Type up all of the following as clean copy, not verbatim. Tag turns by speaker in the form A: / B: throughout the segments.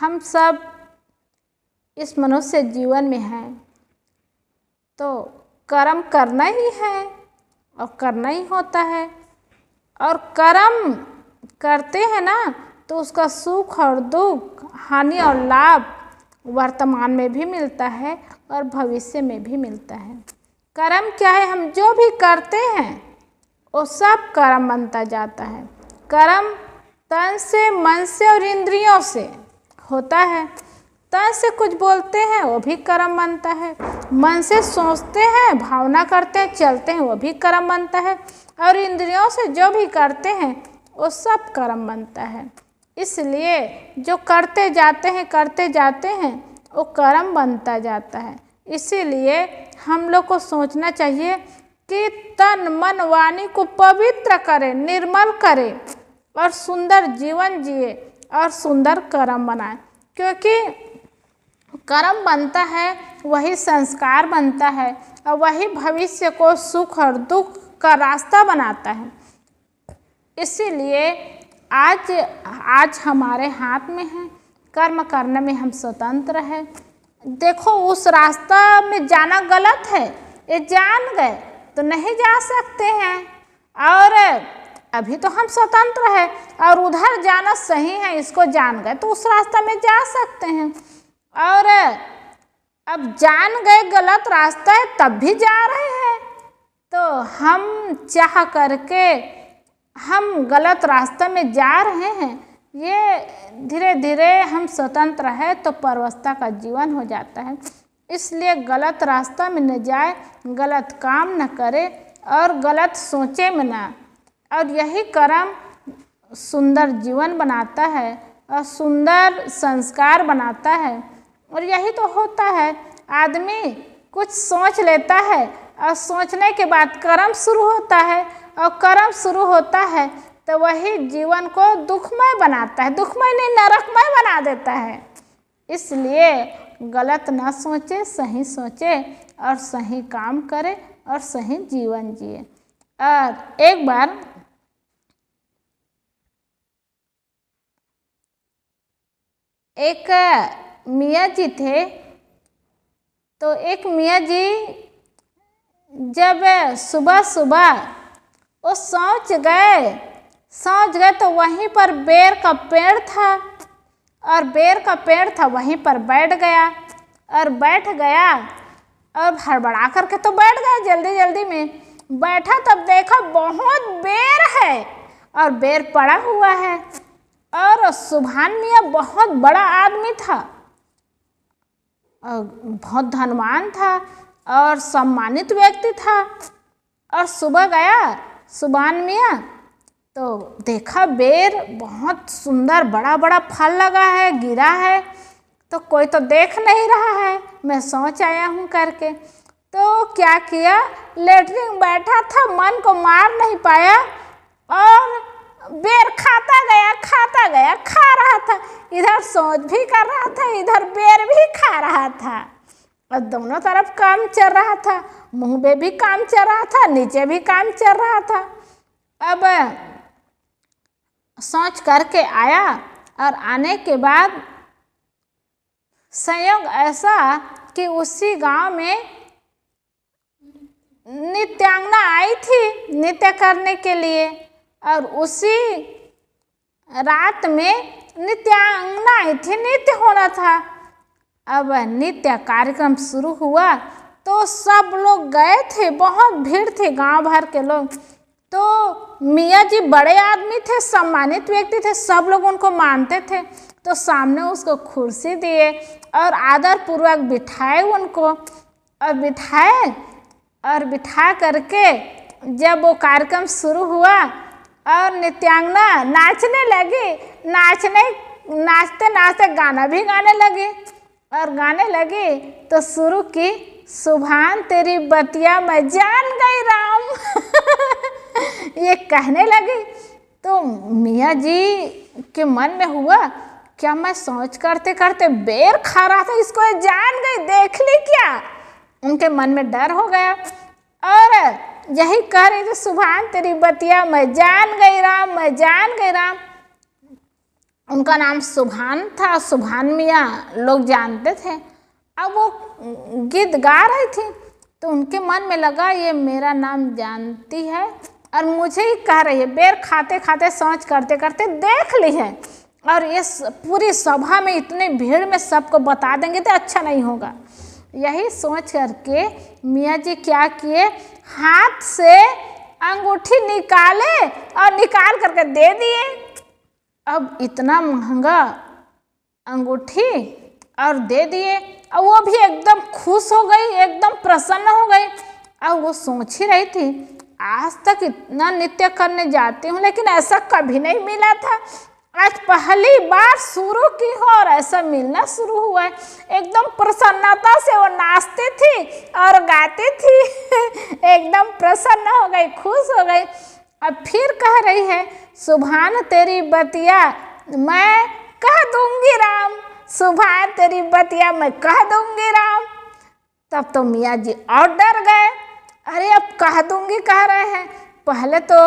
A: हम सब इस मनुष्य जीवन में हैं तो कर्म करना ही है और करना ही होता है। और कर्म करते हैं ना तो उसका सुख और दुख, हानि और लाभ वर्तमान में भी मिलता है और भविष्य में भी मिलता है। कर्म क्या है? हम जो भी करते हैं वो सब कर्म बनता जाता है। कर्म तन से, मन से और इंद्रियों से होता है। तन से कुछ बोलते हैं वो भी कर्म बनता है, मन से सोचते हैं, भावना करते हैं, चलते हैं वो भी कर्म बनता है, और इंद्रियों से जो भी करते हैं वो सब कर्म बनता है। इसलिए जो करते जाते हैं वो कर्म बनता जाता है। इसीलिए हम लोग को सोचना चाहिए कि तन मन वाणी को पवित्र करें, निर्मल करें और सुंदर जीवन जिए और सुंदर कर्म बनाएं। क्योंकि कर्म बनता है वही संस्कार बनता है और वही भविष्य को सुख और दुख का रास्ता बनाता है। इसीलिए आज हमारे हाथ में है, कर्म करने में हम स्वतंत्र हैं। देखो उस रास्ता में जाना गलत है, ये जान गए तो नहीं जा सकते हैं, और अभी तो हम स्वतंत्र हैं, और उधर जाना सही है इसको जान गए तो उस रास्ता में जा सकते हैं। और अब जान गए गलत रास्ता है तब भी जा रहे हैं तो हम चाह करके हम गलत रास्ते में जा रहे हैं। ये धीरे धीरे हम स्वतंत्र है तो परवस्था का जीवन हो जाता है। इसलिए गलत रास्ता में न जाए, गलत काम न करे और गलत सोचे में ना। और यही कर्म सुंदर जीवन बनाता है और सुंदर संस्कार बनाता है। और यही तो होता है, आदमी कुछ सोच लेता है और सोचने के बाद कर्म शुरू होता है, और कर्म शुरू होता है तो वही जीवन को दुखमय बनाता है, दुखमय नहीं नरकमय बना देता है। इसलिए गलत ना सोचे, सही सोचे और सही काम करे और सही जीवन जिए। और एक बार एक मियाँ जी थे, तो एक मियाँ जी जब सुबह सुबह वो सोच गए तो वहीं पर बेर का पेड़ था, और बेर का पेड़ था वहीं पर बैठ गया और हड़बड़ा करके तो बैठ गया, जल्दी जल्दी में बैठा, तब देखा बहुत बेर है और बेर पड़ा हुआ है। और सुभान मियाँ बहुत बड़ा आदमी था और बहुत धनवान था और सम्मानित व्यक्ति था। और सुबह गया सुभान मियाँ तो देखा बेर बहुत सुंदर बड़ा बड़ा फल लगा है, गिरा है, तो कोई तो देख नहीं रहा है, मैं सोच आया हूँ करके। तो क्या किया, लेटरिन बैठा था, मन को मार नहीं पाया और बेर खाता गया, खा रहा था, इधर सोच भी कर रहा था, इधर बेर भी खा रहा था, और दोनों तरफ काम चल रहा था, मुंह में भी काम चल रहा था, नीचे भी काम चल रहा था। अब सोच करके आया, और आने के बाद संयोग ऐसा कि उसी गांव में नित्यांगना आई थी नृत्य करने के लिए, और उसी रात में नित्यांगना आई थी, नृत्य होना था। अब नृत्य कार्यक्रम शुरू हुआ तो सब लोग गए थे, बहुत भीड़ थी, गांव भर के लोग। तो मियाँ जी बड़े आदमी थे, सम्मानित व्यक्ति थे, सब लोग उनको मानते थे, तो सामने उसको कुर्सी दिए और आदर पूर्वक बिठाए उनको, और बिठा करके जब वो कार्यक्रम शुरू हुआ और नित्यांगना नाचने लगी, नाचते नाचते गाना भी गाने लगी, और गाने लगी तो शुरू की, सुभान तेरी बतिया मैं जान गई राम ये कहने लगी। तो मियाँ जी के मन में हुआ, क्या मैं सोच करते करते बेर खा रहा था, इसको ये जान गई, देख ली क्या? उनके मन में डर हो गया और यही कह रही थी, सुभान तेरी बतिया मैं जान गई राम, मैं जान गई राम। उनका नाम सुभान था, सुभान मियाँ लोग जानते थे। अब वो गीत गा रही थी तो उनके मन में लगा ये मेरा नाम जानती है और मुझे ही कह रही है। बेर खाते खाते सोच करते करते देख ली है और ये पूरी सभा में इतनी भीड़ में सबको बता देंगे तो अच्छा नहीं होगा। यही सोच करके मियाँ जी क्या किए, हाथ से अंगूठी निकाले और निकाल करके दे दिए। अब इतना महंगा अंगूठी और दे दिए और वो भी एकदम खुश हो गई, एकदम प्रसन्न हो गई। और वो सोच ही रही थी आज तक इतना नृत्य करने जाती हूँ लेकिन ऐसा कभी नहीं मिला था, आज पहली बार शुरू की हो और ऐसा मिलना शुरू हुआ है। एकदम प्रसन्नता से वो नाचती थी और गाती थी एकदम प्रसन्न हो गई, खुश हो गई। अब फिर कह रही है सुभान तेरी बतिया मैं कह दूंगी राम, सुभान तेरी बतिया मैं कह दूंगी राम। तब तो मियाँ जी और डर गए, अरे अब कह दूंगी कह रहे हैं, पहले तो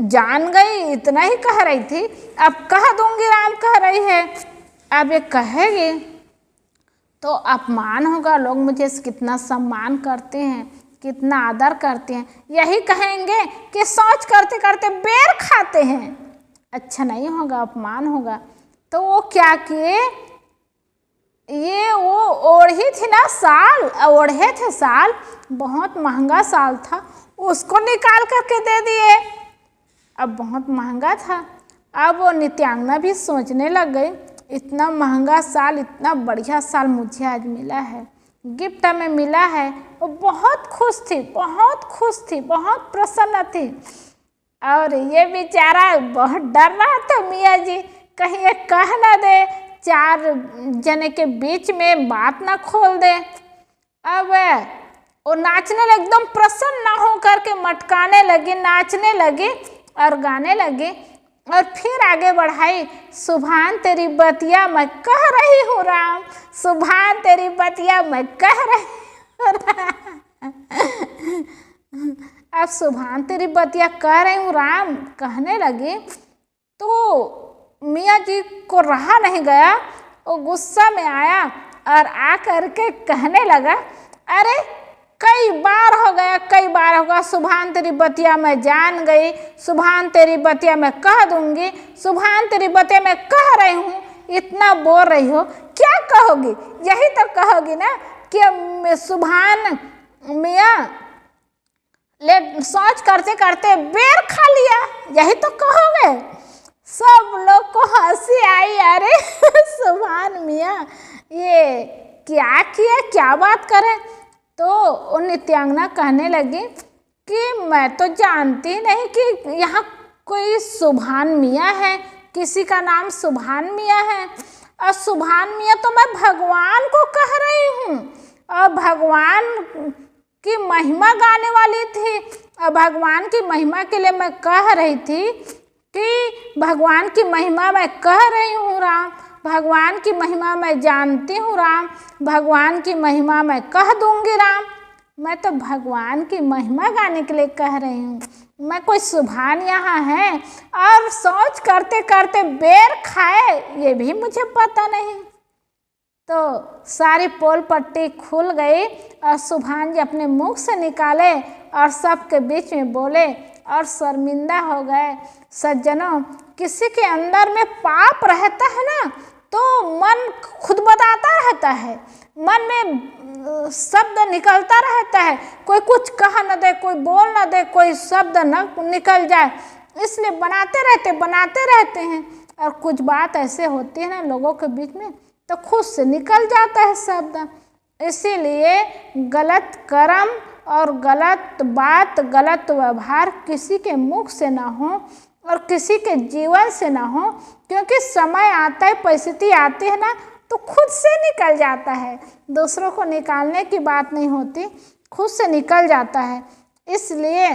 A: जान गई इतना ही कह रही थी, अब कह दूंगी राम कह रही है। अब ये कहेगी तो अपमान होगा, लोग मुझे कितना सम्मान करते हैं, कितना आदर करते हैं, यही कहेंगे कि सोच करते करते बेर खाते हैं, अच्छा नहीं होगा, अपमान होगा। तो वो क्या किए, ये वो ओढ़ी थी ना साल, ओढ़े थे साल, बहुत महंगा साल था, उसको निकाल करके दे दिए। अब बहुत महंगा था। अब वो नित्यांगना भी सोचने लग गई इतना महंगा साल, इतना बढ़िया साल मुझे आज मिला है, गिफ्ट में मिला है। वो बहुत खुश थी, बहुत खुश थी, बहुत प्रसन्न थी। और ये बेचारा बहुत डर रहा था मियाँ जी कहीं ये कह ना दे, चार जने के बीच में बात ना खोल दे। अब वो नाचने लगे, एकदम प्रसन्न ना हो करके मटकाने लगी, नाचने लगी और गाने लगी। और फिर आगे बढ़ाई, सुभान तेरी बतिया मैं कह रही हूँ राम, सुभान तेरी बतिया मैं कह रही हूँ राम। अब सुभान तेरी बतिया कह रही हूँ राम कहने लगी तो मियाँ जी को रहा नहीं गया, वो गुस्सा में आया और आ करके कहने लगा, अरे कई बार हो गया, कई बार होगा, सुभान तेरी बतिया मैं जान गई, सुभान तेरी बतिया मैं कह दूंगी, सुभान तेरी बतिया मैं कह रही हूँ, इतना बोल रही हो क्या कहोगी, यही तो कहोगी ना कि सुभान मियाँ ले सोच करते करते बेर खा लिया, यही तो कहोगे। सब लोग को हंसी आई, अरे सुभान मियाँ ये क्या किया, क्या बात करें। तो वो नित्यांगना कहने लगी कि मैं तो जानती नहीं कि यहाँ कोई सुभान मियाँ है, किसी का नाम सुभान मियाँ है, और सुभान मियाँ तो मैं भगवान को कह रही हूँ और भगवान की महिमा गाने वाली थी, और भगवान की महिमा के लिए मैं कह रही थी कि भगवान की महिमा मैं कह रही हूँ राम, भगवान की महिमा मैं जानती हूँ राम, भगवान की महिमा मैं कह दूंगी राम। मैं तो भगवान की महिमा गाने के लिए कह रही हूँ, मैं कोई सुभान यहाँ है और सोच करते करते बेर खाए ये भी मुझे पता नहीं। तो सारी पोल पट्टी खुल गई और सुभान जी अपने मुख से निकाले और सबके बीच में बोले और शर्मिंदा हो गए। सज्जनों, किसी के अंदर में पाप रहता है ना तो मन खुद बताता रहता है, मन में शब्द निकलता रहता है, कोई कुछ कह न दे, कोई बोल न दे, कोई शब्द न निकल जाए, इसलिए बनाते रहते हैं। और कुछ बात ऐसे होती है ना लोगों के बीच में तो खुद से निकल जाता है शब्द। इसीलिए गलत कर्म और गलत बात, गलत व्यवहार किसी के मुख से ना हो और किसी के जीवन से ना हो, क्योंकि समय आता है, परिस्थिति आती है ना तो खुद से निकल जाता है, दूसरों को निकालने की बात नहीं होती, खुद से निकल जाता है। इसलिए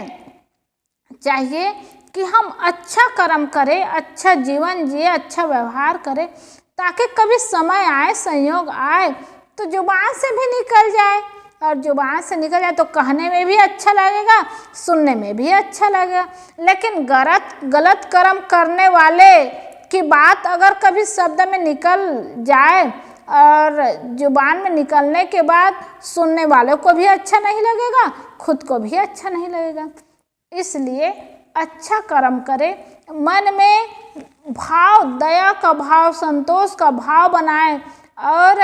A: चाहिए कि हम अच्छा कर्म करें, अच्छा जीवन जिए, अच्छा व्यवहार करें, ताकि कभी समय आए, संयोग आए तो जुबान से भी निकल जाए, और जुबान से निकल जाए तो कहने में भी अच्छा लगेगा, सुनने में भी अच्छा लगेगा। लेकिन गलत कर्म करने वाले की बात अगर कभी शब्द में निकल जाए और जुबान में निकलने के बाद सुनने वालों को भी अच्छा नहीं लगेगा, खुद को भी अच्छा नहीं लगेगा। इसलिए अच्छा कर्म करें, मन में भाव, दया का भाव, संतोष का भाव बनाएं और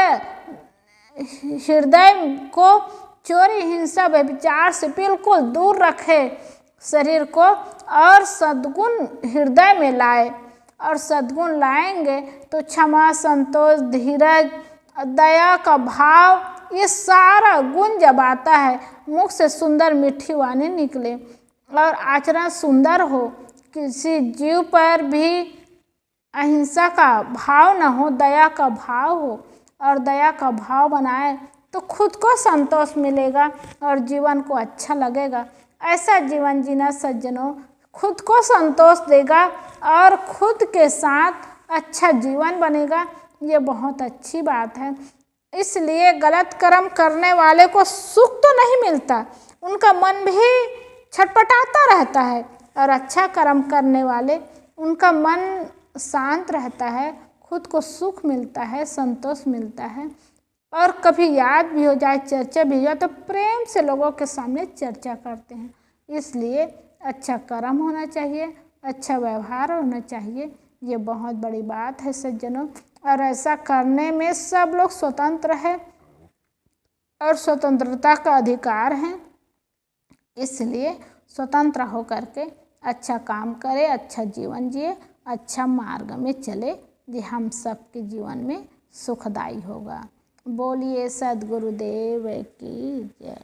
A: हृदय को चोरी, हिंसा, व्यभिचार से बिल्कुल दूर रखें शरीर को और सद्गुण हृदय में लाए। और सद्गुण लाएंगे तो क्षमा, संतोष, धीरज, दया का भाव, ये सारा गुण जब आता है, मुख से सुंदर मीठी वाणी निकले और आचरण सुंदर हो, किसी जीव पर भी अहिंसा का भाव न हो, दया का भाव हो और दया का भाव बनाए तो खुद को संतोष मिलेगा और जीवन को अच्छा लगेगा। ऐसा जीवन जीना सज्जनों खुद को संतोष देगा और खुद के साथ अच्छा जीवन बनेगा। ये बहुत अच्छी बात है। इसलिए गलत कर्म करने वाले को सुख तो नहीं मिलता, उनका मन भी छटपटाता रहता है, और अच्छा कर्म करने वाले उनका मन शांत रहता है, खुद को सुख मिलता है, संतोष मिलता है। और कभी याद भी हो जाए, चर्चा भी हो जाए तो प्रेम से लोगों के सामने चर्चा करते हैं। इसलिए अच्छा कर्म होना चाहिए, अच्छा व्यवहार होना चाहिए, ये बहुत बड़ी बात है सज्जनों। और ऐसा करने में सब लोग स्वतंत्र है और स्वतंत्रता का अधिकार है। इसलिए स्वतंत्र होकर के अच्छा काम करें, अच्छा जीवन जिए, अच्छा मार्ग में चले, जो हम सबके जीवन में सुखदायी होगा। बोलिए सद्गुरुदेव की जय।